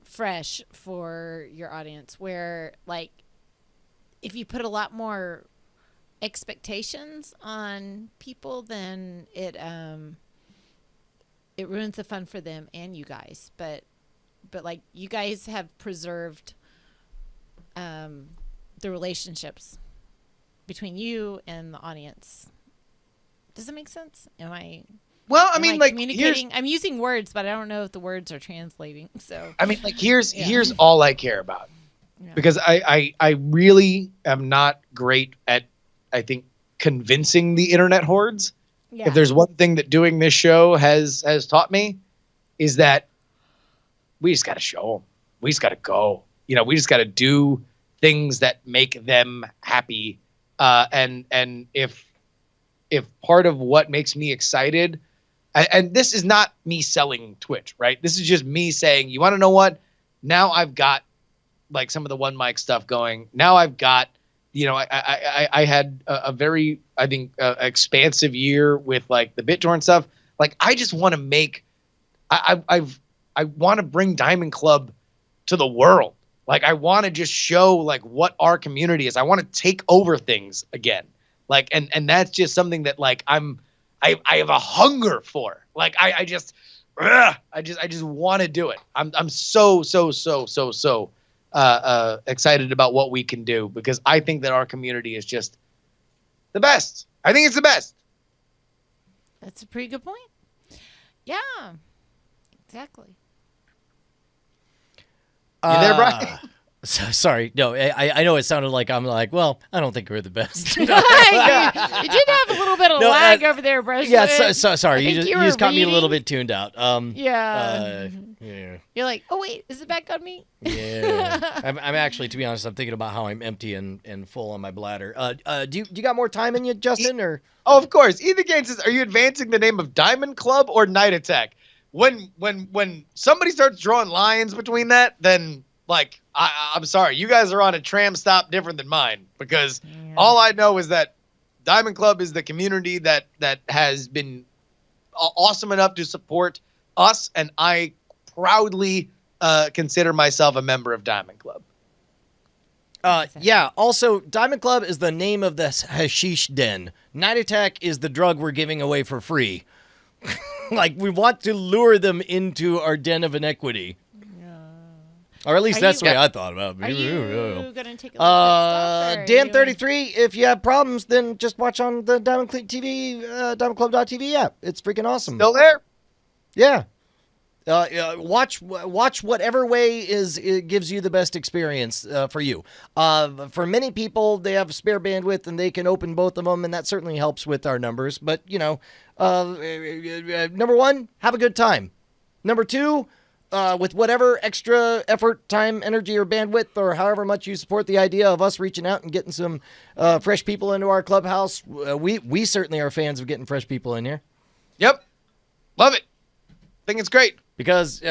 fresh for your audience, where, like, if you put a lot more expectations on people, then it ruins the fun for them and you guys. But like, you guys have preserved the relationships between you and the audience. Does it make sense? Well, I mean, like, communicating. I'm using words, but I don't know if the words are translating. So I mean, like, here's all I care about, because I really am not great at, I think, convincing the internet hordes. Yeah. If there's one thing that doing this show has taught me, is that we just got to show them. We just got to go. You know, we just got to do things that make them happy. And if part of what makes me excited, and this is not me selling Twitch, right? This is just me saying, you want to know what? Now I've got, like, some of the one mic stuff going. Now I've got, you know, I had a very, I think, expansive year with, like, the BitTorrent stuff. Like, I just want to make, I want to bring Diamond Club to the world. Like, I want to just show, like, what our community is. I want to take over things again. Like, and that's just something that, like, I have a hunger for. Like, I just want to do it. I'm so excited about what we can do, because I think that our community is just the best. I think it's the best. That's a pretty good point. Yeah, exactly. You there, Brian? Sorry. No, I know it sounded like I'm like, well, I don't think we're the best. You did have a little bit of lag over there, Bruce. Yeah, sorry. You were just got me a little reading. bit tuned out. Yeah. Yeah. You're like, oh, wait, is it back on me? Yeah. I'm actually, to be honest, I'm thinking about how I'm empty and full on my bladder. Do you got more time in you, Justin, or? Oh, of course. Ethan Gaines says, are you advancing the name of Diamond Club or Night Attack? When somebody starts drawing lines between that, then, like, I'm sorry. You guys are on a tram stop different than mine, because all I know is that Diamond Club is the community that has been awesome enough to support us, and I proudly consider myself a member of Diamond Club. Yeah. Also, Diamond Club is the name of this hashish den. Night Attack is the drug we're giving away for free. Like, we want to lure them into our den of inequity. Or at least that's the way I thought about it. Are you going to take a look at stuff? Dan33, if you have problems, then just watch on the Diamond TV, diamondclub.tv app. It's freaking awesome. Still there? Yeah. Watch whatever way it gives you the best experience for you. For many people, they have spare bandwidth and they can open both of them, and that certainly helps with our numbers. But, number one, have a good time. Number two, with whatever extra effort, time, energy, or bandwidth, or however much you support the idea of us reaching out and getting some fresh people into our clubhouse, we certainly are fans of getting fresh people in here. Yep. Love it. Think it's great. Because,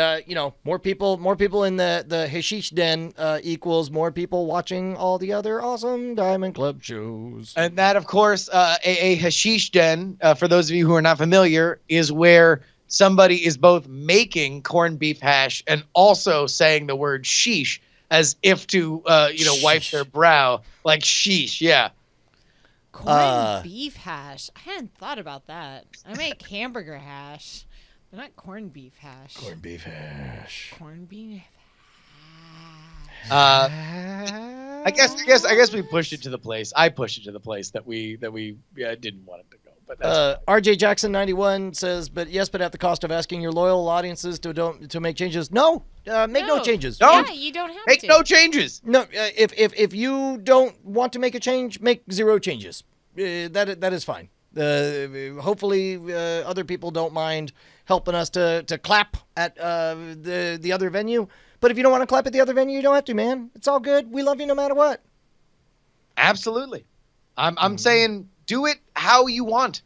more people in the hashish den equals more people watching all the other awesome Diamond Club shows. And that, of course, a hashish den, for those of you who are not familiar, is where somebody is both making corned beef hash and also saying the word sheesh as if to, wipe their brow. Like sheesh, yeah. Corned beef hash. I hadn't thought about that. I make hamburger hash. But not corned beef hash. Corned beef hash. Corned beef hash. I guess we pushed it to the place. I pushed it to the place that we didn't want it to go. But that's RJ Jackson 91 says, but at the cost of asking your loyal audiences to make changes. No, make no changes. No. Yeah, you don't have make to. no changes. No, if you don't want to make a change, make zero changes. That is fine. Hopefully other people don't mind helping us to clap at the other venue. But if you don't want to clap at the other venue, you don't have to, man. It's all good. We love you no matter what. Absolutely. I'm saying do it how you want.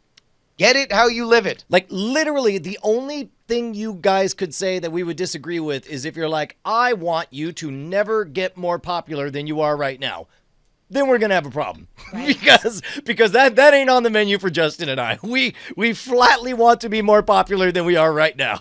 Get it how you live it. Like, literally, the only thing you guys could say that we would disagree with is if you're like, I want you to never get more popular than you are right now. Then we're gonna have a problem. Right. because that ain't on the menu for Justin and I. We flatly want to be more popular than we are right now.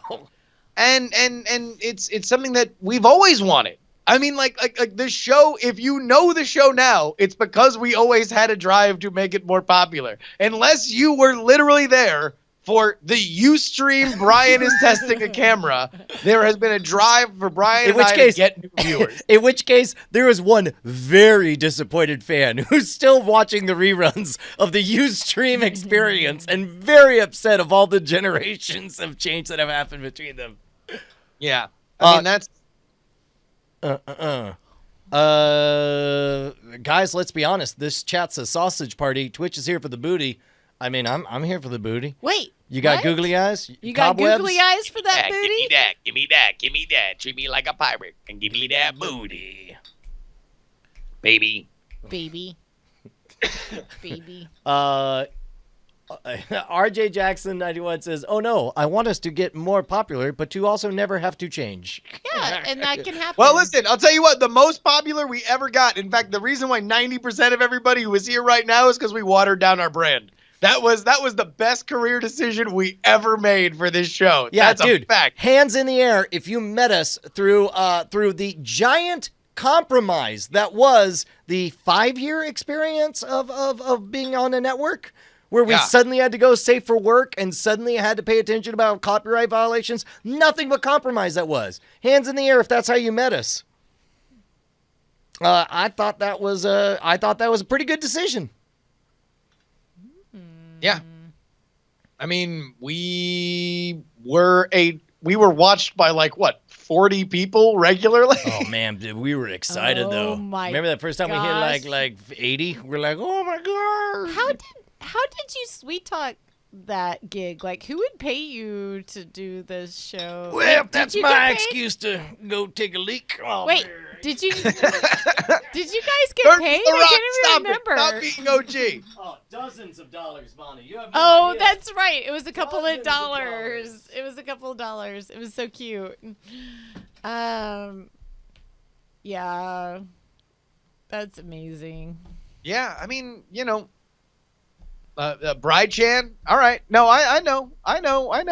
And it's something that we've always wanted. I mean, like the show, if you know the show now, it's because we always had a drive to make it more popular. Unless you were literally there for the Ustream Brian is testing a camera, there has been a drive for Brian and I to get new viewers. In which case, there is one very disappointed fan who's still watching the reruns of the Ustream experience and very upset of all the generations of change that have happened between them. Yeah. I mean, that's... Guys, let's be honest. This chat's a sausage party. Twitch is here for the booty. I mean, I'm here for the booty. Wait. You got what? googly eyes? You Cobwebs? got googly eyes for that booty? Give me that. Treat me like a pirate and give me that booty. Baby. Baby. Baby. RJ Jackson 91 says, "Oh no, I want us to get more popular, but to also never have to change." Yeah, and that can happen. Well, listen, I'll tell you what, the most popular we ever got, in fact, the reason why 90% of everybody who is here right now is because we watered down our brand. That was the best career decision we ever made for this show. Yeah, that's dude, a fact. Hands in the air if you met us through the giant compromise that was the 5-year experience of being on a network. Where we suddenly had to go safe for work and suddenly had to pay attention about copyright violations. Nothing but compromise that was. Hands in the air if that's how you met us. I thought that was a pretty good decision. Yeah. I mean, we were watched by like what, 40 people regularly? Oh man, dude, we were excited Oh, though. my Remember that first time we gosh. hit like 80? We're like, oh my god. How did you sweet talk that gig? Like, who would pay you to do this show? Well, Did that's you my get paid? excuse to go take a leak. Oh, Wait, man. did you guys get Turn paid? the I rock, can't stop even it. remember. Not being OG. Oh, dozens of dollars, Bonnie. You have no Oh, idea. that's right. It was a couple of Dozens of dollars. It was a couple of dollars. It was so cute. Yeah. That's amazing. Yeah, I mean, Bride Chan. All right, no, I know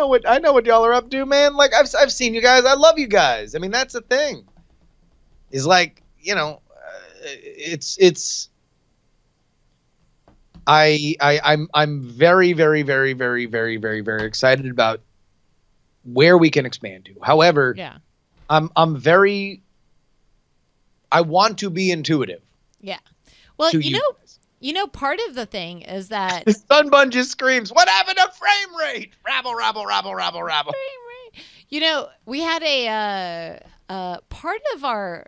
what y'all are up to, man. Like I've seen you guys. I love you guys. I mean, that's the thing. Is like, it's. I'm very, very, very, very, very, very, very excited about where we can expand to. However, Yeah. I'm very. I want to be intuitive. Yeah. Well, to you you. know, part of the thing is that Sunbun just screams, "What happened to frame rate? Rabble, rabble, rabble, rabble, rabble." you know, we had a part of our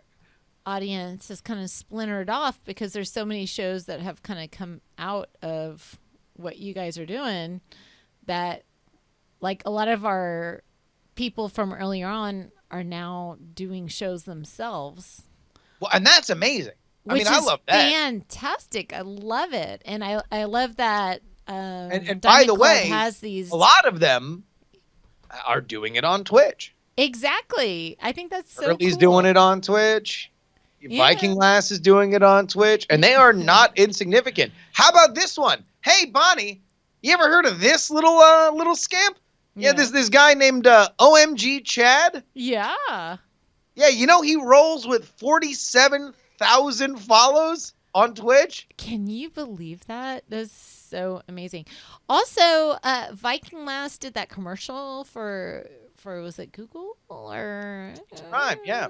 audience is kind of splintered off because there's so many shows that have kind of come out of what you guys are doing that, like, a lot of our people from earlier on are now doing shows themselves. Well, and that's amazing. I Which mean, I is love that. fantastic. I love it, and I love that. And by Diamond the Club way, has these a lot of them are doing it on Twitch. exactly. I think that's so. Early's cool. doing it on Twitch. Yeah. Viking Lass is doing it on Twitch, and they are not insignificant. How about this one? Hey, Bonnie, you ever heard of this little scamp? Yeah, this guy named OMG Chad. Yeah. Yeah, he rolls with 47,000 follows on Twitch. Can you believe that? That's so amazing. Also, Viking Lass did that commercial for was it Google or Prime, yeah.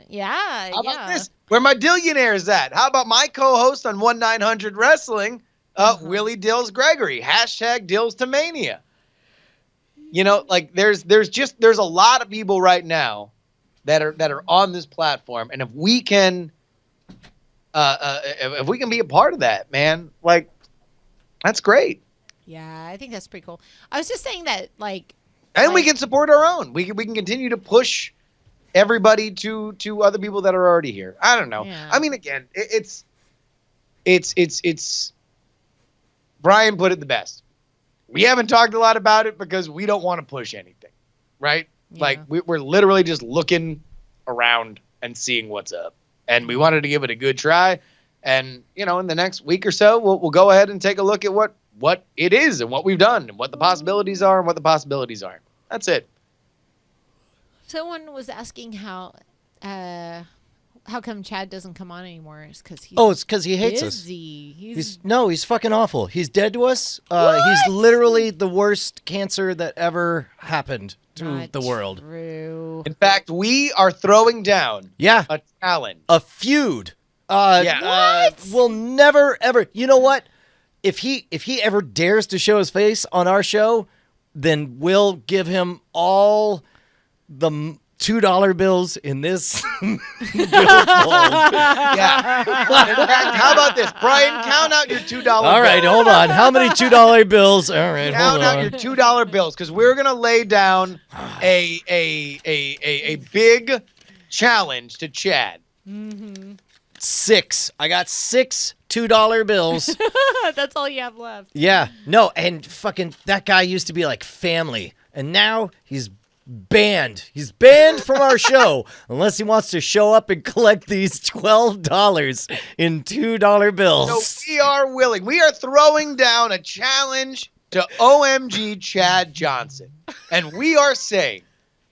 Yeah. How about this? Where my Dillionaire's at? How about my co-host on 1-900 Wrestling, Willie Dills Gregory? Hashtag Dills to Mania. Like there's a lot of people right now that are on this platform, and if we can be a part of that, man, like that's great. Yeah, I think that's pretty cool. I was just saying that, like, And we can support our own. We can continue to push everybody to other people that are already here. I don't know. Yeah. I mean, again, it's Brian put it the best. We haven't talked a lot about it because we don't want to push anything, right? Yeah. Like we're literally just looking around and seeing what's up, and we wanted to give it a good try. And in the next week or so, we'll go ahead and take a look at what it is and what we've done and what the possibilities are and what the possibilities aren't. That's it. someone was asking how come Chad doesn't come on anymore? It's because he's Oh, it's because he hates us. busy. He's fucking awful. He's dead to us. He's literally the worst cancer that ever happened to not the world. True. In fact, we are throwing down Yeah, a challenge. a feud. Yeah. We'll never ever. You know what? If he ever dares to show his face on our show, then we'll give him all the $2 bills in this billfold. Yeah. In fact, how about this, Brian? Count out your $2 bills. All right, hold on. How many $2 bills? All right, Count hold out on. your $2 bills, because we're gonna lay down a big challenge to Chad. 6. I got 6 $2 bills. That's all you have left. Yeah, no, and fucking that guy used to be like family, and now he's banned. He's banned from our show unless he wants to show up and collect these $12 in $2 bills. So we are willing. We are throwing down a challenge to OMG Chad Johnson, and we are saying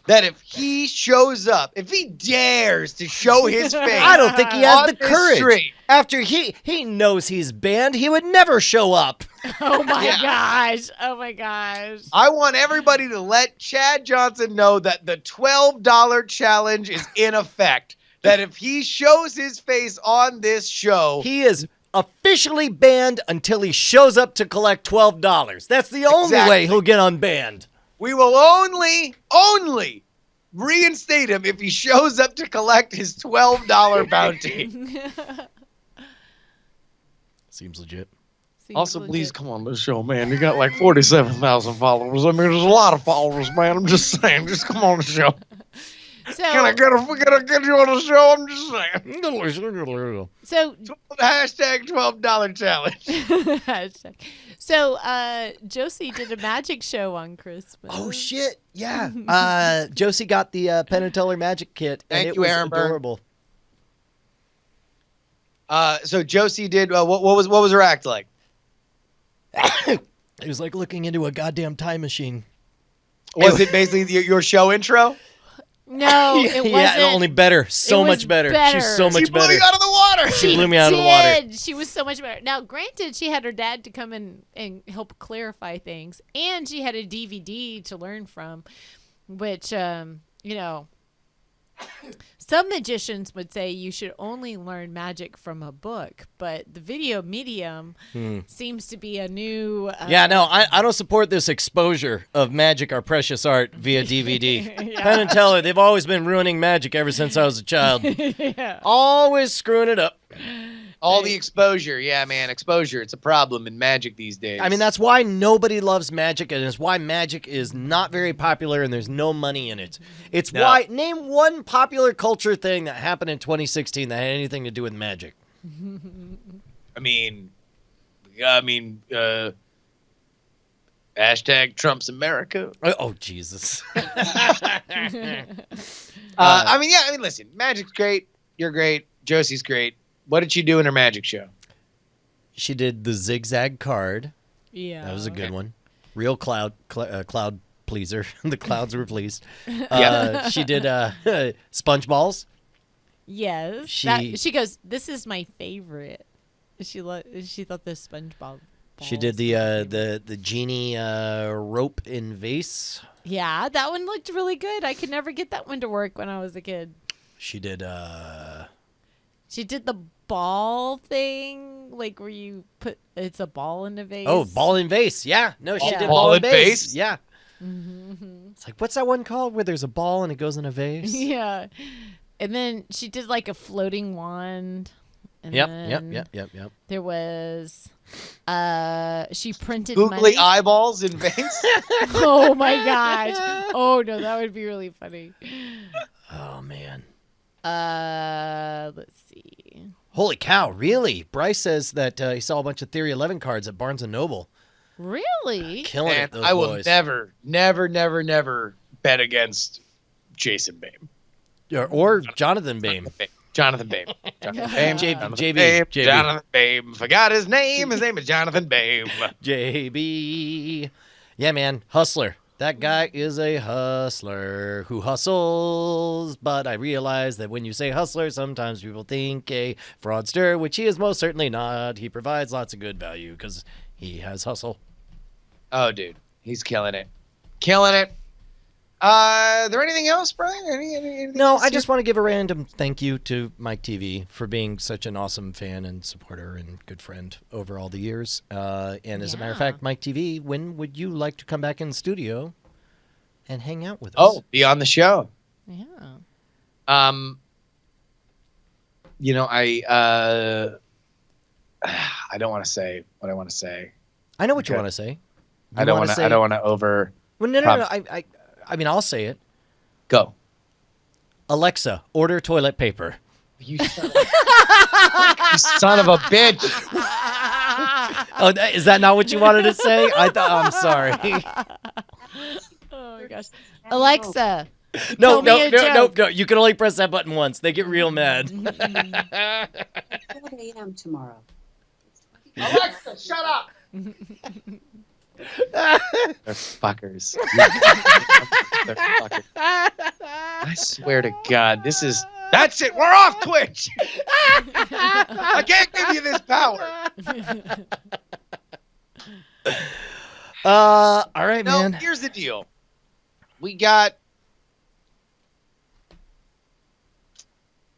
that if he shows up, if he dares to show his face, I don't think he has on the this courage. stream, After he knows he's banned, he would never show up. Oh my Yeah. gosh. Oh my gosh. I want everybody to let Chad Johnson know that the $12 challenge is in effect. that if he shows his face on this show, He is officially banned until he shows up to collect $12. That's the only Exactly. way he'll get unbanned. we will only reinstate him if he shows up to collect his $12 bounty. Seems legit. Seems Also, legit. please come on this show, man. You got like 47,000 followers. I mean, there's a lot of followers, man. I'm just saying. Just come on the show. So, Can I get you on the show? I'm just saying. so Hashtag $12 challenge. hashtag. So, Josie did a magic show on Christmas. Oh, shit. Yeah. Josie got the Penn and Teller magic kit, and Thank it you, was Aaron Burr. adorable. So Josie did, what was her act like? It was like looking into a goddamn time machine. Was it basically your show intro? No, it wasn't. Yeah, only better. So was much better. better. She's so She much blew better. you out of the water. She blew me out of the water. did. She was so much better. Now, granted, she had her dad to come in and help clarify things, and she had a DVD to learn from, which, some magicians would say you should only learn magic from a book, but the video medium seems to be a new. Yeah, no, I don't support this exposure of magic, our precious art, via DVD. Yeah. Penn and Teller, they've always been ruining magic ever since I was a child. Yeah. Always screwing it up. All the exposure. Yeah, man, exposure. It's a problem in magic these days. I mean, that's why nobody loves magic, and it's why magic is not very popular and there's no money in it. It's why, name one popular culture thing that happened in 2016 that had anything to do with magic. I mean, hashtag Trump's America. Oh, Jesus. Listen, magic's great. You're great. Josie's great. What did she do in her magic show? She did the zigzag card. Yeah. That was a good one. Real cloud pleaser. The clouds were pleased. Yeah. She did sponge balls. Yes. She- She goes, "This is my favorite." She thought the SpongeBob. She did the genie rope in vase. Yeah, that one looked really good. I could never get that one to work when I was a kid. She did She did the ball thing, like where you put it's a ball in a vase. oh, ball in vase. Yeah. No, she Yeah. did Ball ball in in vase. vase? Yeah. Mm-hmm. It's like, what's that one called where there's a ball and it goes in a vase? Yeah, and then she did like a floating wand. And Yep. then Yep. There was, she printed Googly money. eyeballs in veins. Oh my gosh! Oh no, that would be really funny. Oh man. Let's see. Holy cow! Really? Bryce says that he saw a bunch of Theory 11 cards at Barnes and Noble. Really? Killing it, And those I will boys. never bet against Jason Bame. Or Jonathan Bame. Jonathan Bame. Jonathan Bame. J- Jonathan JB. Bame. JB. Jonathan Bame. Forgot his name. His name is Jonathan Bame. JB. Yeah, man. Hustler. That guy is a hustler who hustles. But I realize that when you say hustler, sometimes people think a fraudster, which he is most certainly not. He provides lots of good value because he has hustle. Oh, dude. He's killing it. Killing it. There anything else, Brian? Anything No, else I here? just want to give a random thank you to Mike TV for being such an awesome fan and supporter and good friend over all the years. And as a matter of Yeah. fact, Mike TV, when would you like to come back in the studio and hang out with us? Oh, be on the show. Yeah. I don't want to say what I want to say. I know what you Okay. want to say. I don't want to. I don't want to over. Well, no. I mean, I'll say it. Go. Alexa, order toilet paper. You son of, you son of a bitch. Oh, is that not what you wanted to say? I'm sorry. Oh my gosh. Alexa. No. Tell me a joke. You can only press that button once. They get real mad. 4 a.m. tomorrow. Alexa, shut up. They're fuckers. They're fuckers. I swear to God, that's it. We're off Twitch. I can't give you this power. All right, No, man. here's the deal. We got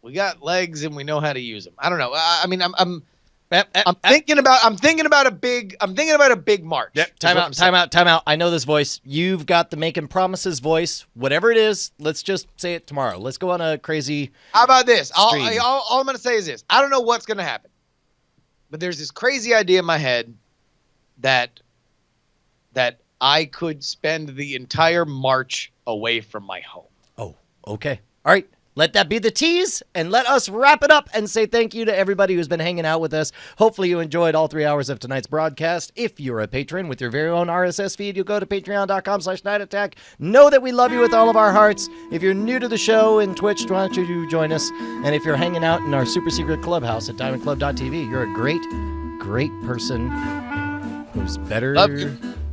We got legs and we know how to use them. I don't know. I mean, I'm Yep, thinking about a big march. Yep. is what I'm saying. Time out. I know this voice. You've got the making promises voice. Whatever it is, let's just say it tomorrow. Let's go on a crazy. How about this? All stream. I'm going to say is this. I don't know what's going to happen, but there's this crazy idea in my head that I could spend the entire march away from my home. Oh, okay. All right. Let that be the tease, and let us wrap it up and say thank you to everybody who's been hanging out with us. Hopefully you enjoyed all 3 hours of tonight's broadcast. If you're a patron with your very own RSS feed, you'll go to patreon.com/nightattack. Know that we love you with all of our hearts. If you're new to the show in Twitch, why don't you join us? And if you're hanging out in our super secret clubhouse at diamondclub.tv, you're a great, great person who's better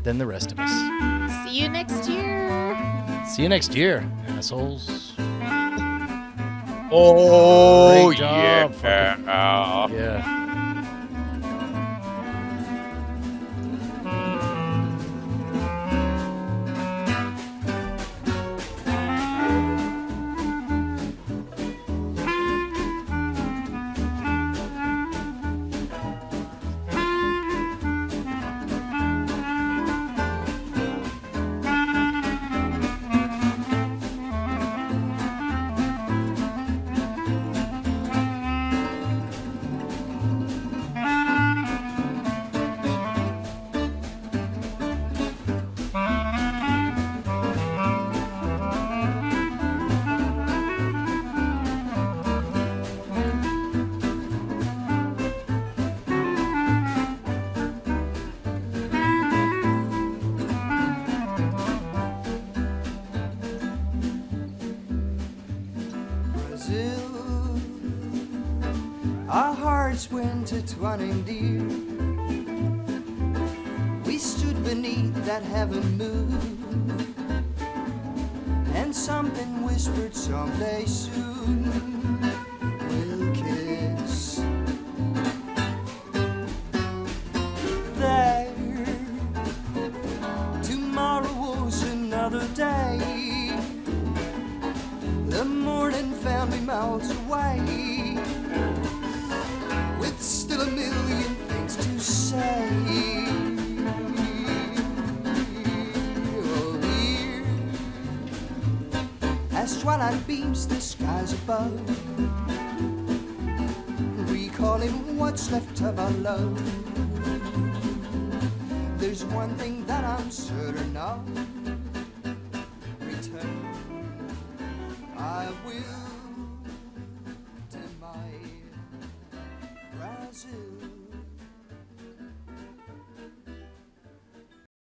than the rest of us. See you next year. See you next year, assholes. Oh, Great job, yeah. Yeah. Our hearts went intertwining, dear. We stood beneath that heaven moon, and something whispered someday soon we'll kiss. There, tomorrow was another day. The morning found me miles away, with still a million things to say. Oh, here, as twilight beams the skies above, recalling what's left of our love. There's one thing that I'm certain of: return I will to my Brazil.